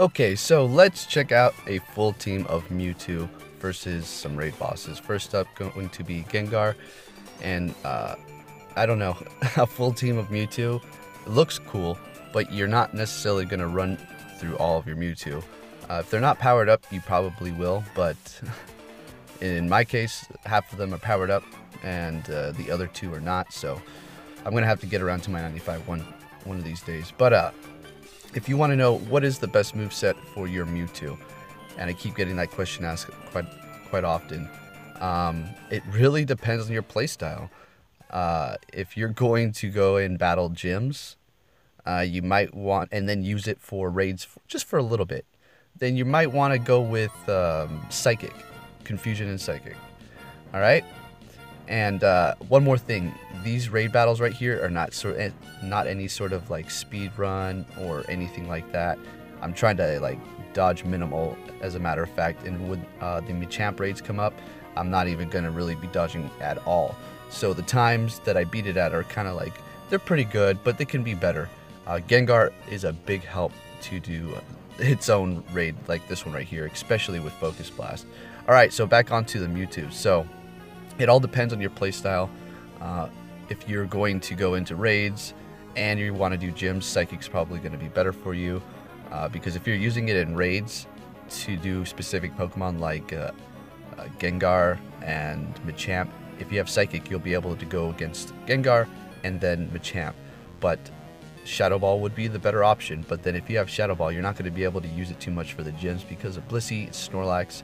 Okay, so let's check out a full team of Mewtwo versus some raid bosses. First up, going to be Gengar, and I don't know, a full team of Mewtwo looks cool, but you're not necessarily going to run through all of your Mewtwo. If they're not powered up, you probably will, but in my case, half of them are powered up, and the other two are not, so I'm going to have to get around to my 95 one of these days. But if you want to know what is the best moveset for your Mewtwo, and I keep getting that question asked quite often, it really depends on your playstyle. If you're going to go and battle gyms, you might want, and then use it for raids just for a little bit, then you might want to go with Psychic, Confusion and Psychic. Alright? And one more thing, these raid battles right here are not any sort of like speed run or anything like that. I'm trying to like dodge minimal, as a matter of fact, and when the Machamp raids come up, I'm not even going to really be dodging at all. So the times that I beat it at are kind of like, they're pretty good, but they can be better. Gengar is a big help to do its own raid like this one right here, especially with Focus Blast. Alright, so back onto the Mewtwo. So it all depends on your playstyle. If you're going to go into raids and you want to do gyms, Psychic's probably going to be better for you. Because if you're using it in raids to do specific Pokemon like Gengar and Machamp, if you have Psychic, you'll be able to go against Gengar and then Machamp. But Shadow Ball would be the better option. But then if you have Shadow Ball, you're not going to be able to use it too much for the gyms because of Blissey, Snorlax,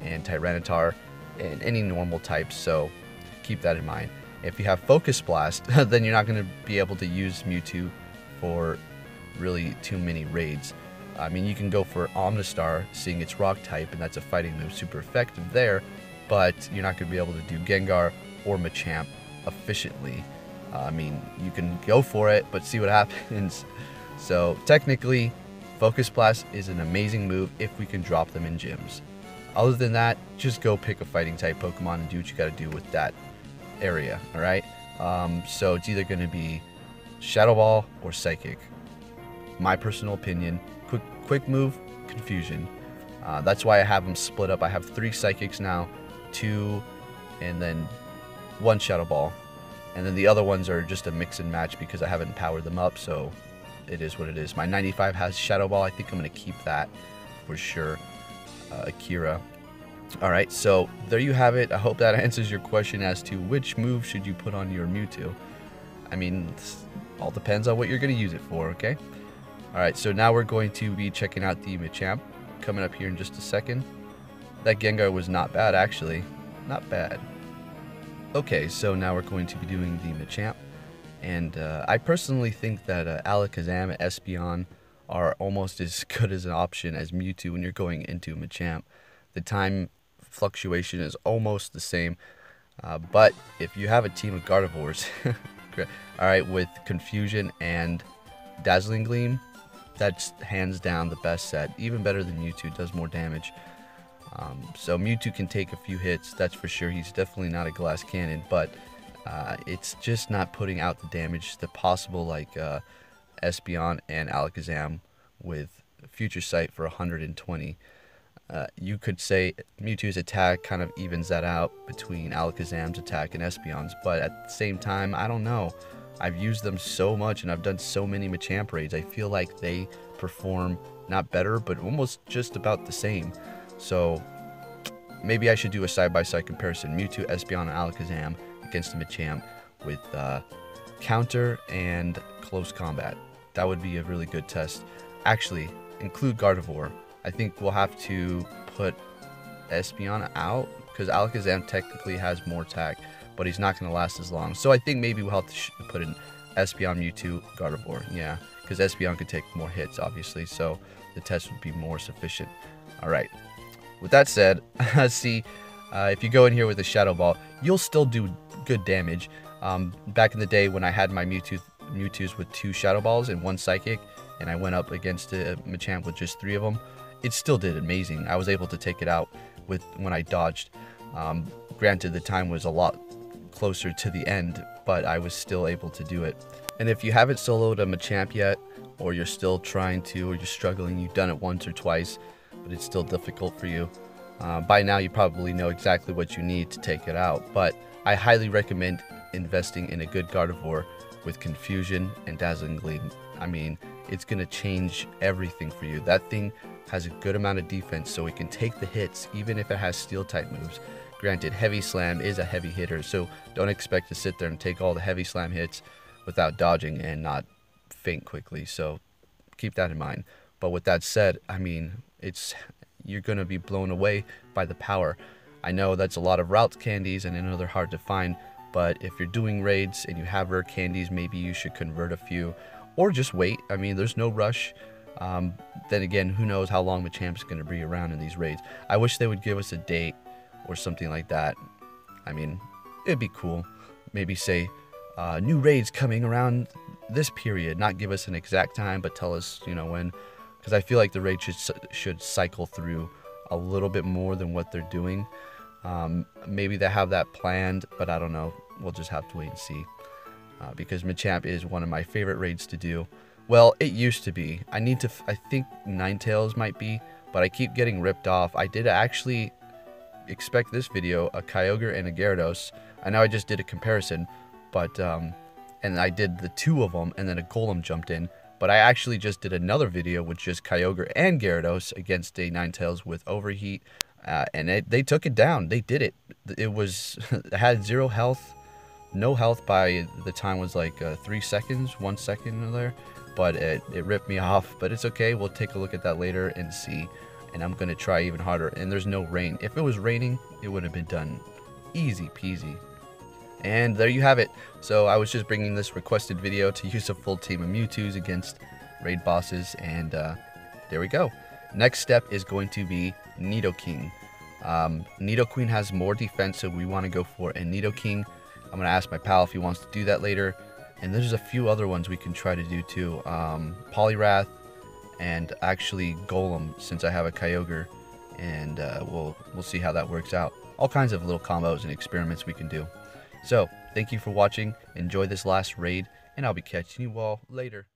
and Tyranitar, and any normal types, so keep that in mind. If you have Focus Blast, then you're not going to be able to use Mewtwo for really too many raids. I mean, you can go for Omnistar, seeing its rock type, and that's a fighting move, super effective there, but you're not going to be able to do Gengar or Machamp efficiently. I mean, you can go for it, but see what happens. So technically, Focus Blast is an amazing move if we can drop them in gyms. Other than that, just go pick a fighting type Pokemon and do what you gotta do with that area, alright? So it's either gonna be Shadow Ball or Psychic. My personal opinion, quick move, Confusion. That's why I have them split up. I have 3 Psychics now, 2, and then 1 Shadow Ball. And then the other ones are just a mix and match because I haven't powered them up, so it is what it is. My 95 has Shadow Ball. I think I'm gonna keep that for sure. Akira. Alright, so there you have it. I hope that answers your question as to which move should you put on your Mewtwo. I mean, this all depends on what you're going to use it for, okay? Alright, so now we're going to be checking out the Machamp coming up here in just a second. That Gengar was not bad, actually. Not bad. Okay, so now we're going to be doing the Machamp. And I personally think that Alakazam and Espeon are almost as good as an option as Mewtwo when you're going into Machamp. The time fluctuation is almost the same, but if you have a team of Gardevoirs, alright, with Confusion and Dazzling Gleam, that's hands down the best set, even better than Mewtwo, does more damage. So Mewtwo can take a few hits, that's for sure. He's definitely not a glass cannon, but it's just not putting out the damage that possible like Espeon and Alakazam with Future Sight for 120. You could say Mewtwo's attack kind of evens that out between Alakazam's attack and Espeon's, but at the same time, I don't know. I've used them so much and I've done so many Machamp raids, I feel like they perform not better, but almost just about the same. So maybe I should do a side-by-side comparison, Mewtwo, Espeon, and Alakazam against the Machamp with counter and close combat. That would be a really good test. Actually, include Gardevoir. I think we'll have to put Espeon out because Alakazam technically has more attack, but he's not going to last as long. So I think maybe we'll have to put in Espeon, Mewtwo, Gardevoir. Yeah, because Espeon could take more hits, obviously, so the test would be more sufficient. Alright, with that said, see, if you go in here with a Shadow Ball, you'll still do good damage. Back in the day when I had my Mewtwo's with 2 Shadow Balls and 1 Psychic, and I went up against a Machamp with just 3 of them, it still did amazing. I was able to take it out when I dodged. Granted, the time was a lot closer to the end, but I was still able to do it. And if you haven't soloed a Machamp yet, or you're still trying to, or you're struggling, you've done it once or twice, but it's still difficult for you, by now you probably know exactly what you need to take it out. But I highly recommend investing in a good Gardevoir with Confusion and Dazzling Gleam. I mean, it's going to change everything for you. That thing has a good amount of defense, so it can take the hits even if it has steel type moves. Granted, Heavy Slam is a heavy hitter, so don't expect to sit there and take all the Heavy Slam hits without dodging and not faint quickly, so keep that in mind. But with that said, I mean, you're going to be blown away by the power. I know that's a lot of route candies, and I know they're hard to find, but if you're doing raids and you have rare candies, maybe you should convert a few, or just wait. I mean, there's no rush. Then again, who knows how long Machamp's going to be around in these raids. I wish they would give us a date or something like that. I mean, it'd be cool. Maybe say, new raids coming around this period. Not give us an exact time, but tell us, you know, when. Because I feel like the raid should cycle through a little bit more than what they're doing. Maybe they have that planned, but I don't know. We'll just have to wait and see. Because Machamp is one of my favorite raids to do. Well, it used to be. I think Ninetales might be, but I keep getting ripped off. I did actually expect this video, a Kyogre and a Gyarados. I know I just did a comparison, but, and I did the two of them, and then a Golem jumped in. But I actually just did another video with just Kyogre and Gyarados against a Ninetales with Overheat, and they took it down. They did it. It had 0 health, no health by the time was like 3 seconds, 1 second in there. But it ripped me off. But it's okay. We'll take a look at that later and see. And I'm going to try even harder. And there's no rain. If it was raining, it would have been done easy peasy. And there you have it. So I was just bringing this requested video to use a full team of Mewtwo's against raid bosses. And there we go. Next step is going to be Nidoking. Nidoqueen has more defense, so we want to go for a Nidoking. I'm going to ask my pal if he wants to do that later. And there's a few other ones we can try to do too. Poliwrath and actually Golem, since I have a Kyogre. And we'll see how that works out. All kinds of little combos and experiments we can do. So, thank you for watching. Enjoy this last raid, and I'll be catching you all later.